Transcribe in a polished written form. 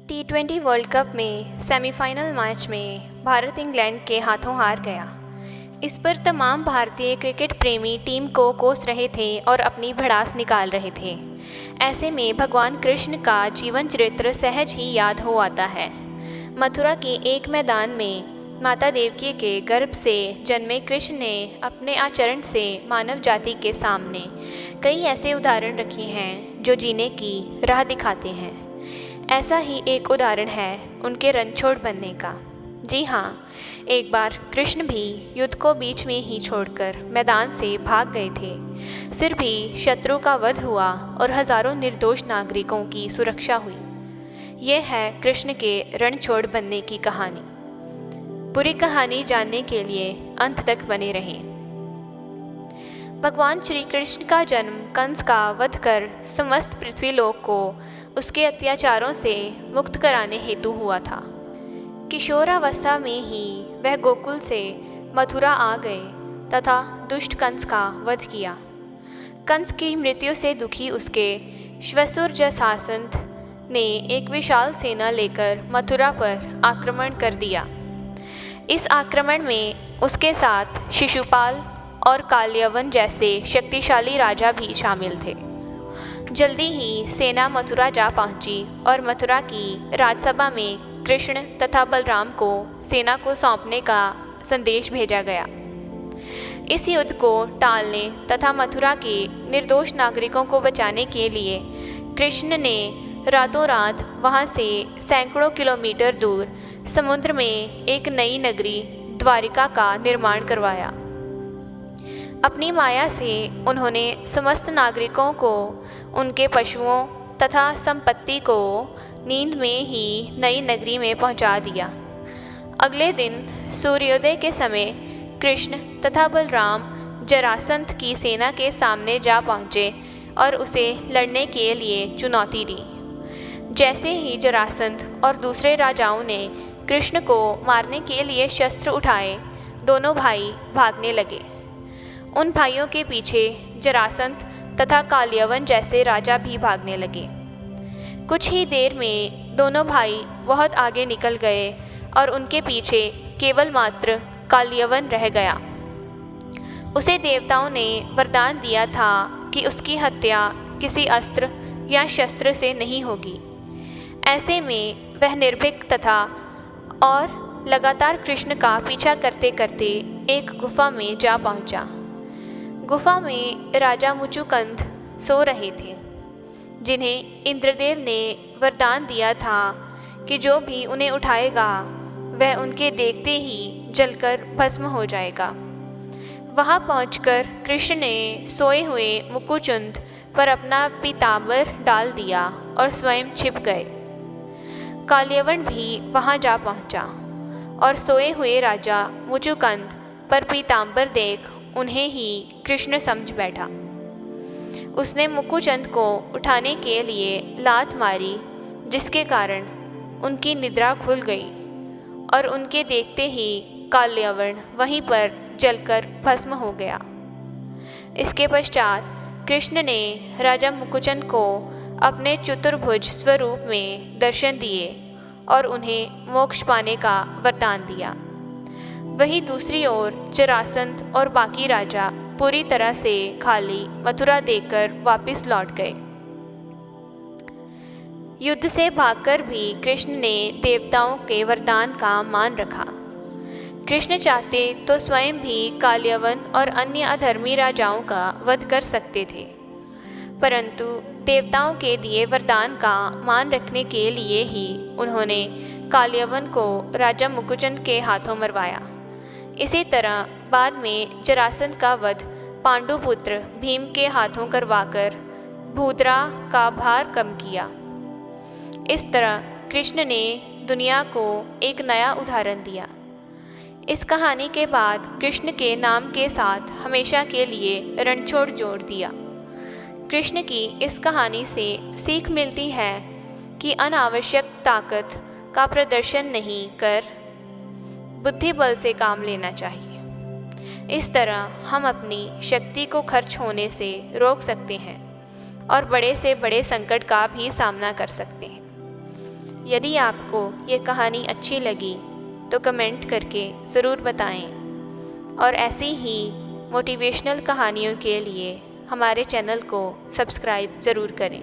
T20 world cup में semifinal match में Bharat England के हाथों हार गया। इस पर तमाम भारतीय क्रिकेट प्रेमी टीम को कोस रहे थे और अपनी भड़ास निकाल रहे थे। ऐसे में भगवान कृष्ण का जीवन चरित्र सहज ही याद हो आता है। मथुरा के एक मैदान में माता देवकी के गर्भ से जन्मे कृष्ण ने अपने आचरण से मानव जाति के सामने कई ऐसे उदाहरण रखे हैं जो जीने की राह दिखाते हैं। ऐसा ही एक उदाहरण है उनके रणछोड़ बनने का। जी हाँ, एक बार कृष्ण भी युद्ध को बीच में ही छोड़कर मैदान से भाग गए थे। फिर भी शत्रु का वध हुआ और हजारों निर्दोष नागरिकों की सुरक्षा हुई। यह है कृष्ण के रणछोड़ बनने की कहानी। पूरी कहानी जानने के लिए अंत तक बने रहें। भगवान श्री कृष्ण का जन्म कंस का वध कर समस्त पृथ्वीलोक को उसके अत्याचारों से मुक्त कराने हेतु हुआ था। किशोरावस्था में ही वह गोकुल से मथुरा आ गए तथा दुष्ट कंस का वध किया। कंस की मृत्यु से दुखी उसके श्वशुर जरासंध ने एक विशाल सेना लेकर मथुरा पर आक्रमण कर दिया। इस आक्रमण में उसके साथ शिशुपाल और काल्यवन जैसे शक्तिशाली राजा भी शामिल थे। जल्दी ही सेना मथुरा जा पहुंची और मथुरा की राजसभा में कृष्ण तथा बलराम को सेना को सौंपने का संदेश भेजा गया। इस युद्ध को टालने तथा मथुरा के निर्दोष नागरिकों को बचाने के लिए कृष्ण ने रातों रात वहां से सैकड़ों किलोमीटर दूर समुद्र में एक नई नगरी द्वारिका का निर्माण करवाया। अपनी माया से उन्होंने समस्त नागरिकों को उनके पशुओं तथा संपत्ति को नींद में ही नई नगरी में पहुंचा दिया। अगले दिन सूर्योदय के समय कृष्ण तथा बलराम जरासंध की सेना के सामने जा पहुंचे और उसे लड़ने के लिए चुनौती दी। जैसे ही जरासंध और दूसरे राजाओं ने कृष्ण को मारने के लिए शस्त्र उठाए, दोनों भाई भागने लगे। उन भाइयों के पीछे जरासंध तथा काल्यवन जैसे राजा भी भागने लगे। कुछ ही देर में दोनों भाई बहुत आगे निकल गए और उनके पीछे केवल मात्र काल्यवन रह गया। उसे देवताओं ने वरदान दिया था कि उसकी हत्या किसी अस्त्र या शस्त्र से नहीं होगी। ऐसे में वह निर्भीक तथा और लगातार कृष्ण का पीछा करते करते एक गुफा में जा पहुंचा। गुफा में राजा मुचुकुंद सो रहे थे, जिन्हें इंद्रदेव ने वरदान दिया था कि जो भी उन्हें उठाएगा वह उनके देखते ही जलकर भस्म हो जाएगा। वहां पहुंचकर कृष्ण ने सोए हुए मुकुचुंद पर अपना पीतांबर डाल दिया और स्वयं छिप गए। काल्यवन भी वहां जा पहुंचा और सोए हुए राजा मुचुकुंद पर पीतांबर देख उन्हें ही कृष्ण समझ बैठा। उसने मुकुचंद को उठाने के लिए लात मारी, जिसके कारण उनकी निद्रा खुल गई और उनके देखते ही काल्यवन वहीं पर जलकर भस्म हो गया। इसके पश्चात कृष्ण ने राजा मुकुचंद को अपने चतुर्भुज स्वरूप में दर्शन दिए और उन्हें मोक्ष पाने का वरदान दिया। वहीं दूसरी ओर जरासंध और बाकी राजा पूरी तरह से खाली मथुरा देकर वापस लौट गए। युद्ध से भागकर भी कृष्ण ने देवताओं के वरदान का मान रखा। कृष्ण चाहते तो स्वयं भी काल्यवन और अन्य अधर्मी राजाओं का वध कर सकते थे, परंतु देवताओं के दिए वरदान का मान रखने के लिए ही उन्होंने काल्यवन को राजा मुकुचंद के हाथों मरवाया। इसी तरह बाद में जरासंध का वध पांडुपुत्र भीम के हाथों करवाकर भूद्रा का भार कम किया। इस तरह कृष्ण ने दुनिया को एक नया उदाहरण दिया। इस कहानी के बाद कृष्ण के नाम के साथ हमेशा के लिए रणछोड़ जोड़ दिया। कृष्ण की इस कहानी से सीख मिलती है कि अनावश्यक ताकत का प्रदर्शन नहीं कर बुद्धि बल से काम लेना चाहिए। इस तरह हम अपनी शक्ति को खर्च होने से रोक सकते हैं और बड़े से बड़े संकट का भी सामना कर सकते हैं। यदि आपको ये कहानी अच्छी लगी तो कमेंट करके ज़रूर बताएं और ऐसी ही मोटिवेशनल कहानियों के लिए हमारे चैनल को सब्सक्राइब ज़रूर करें।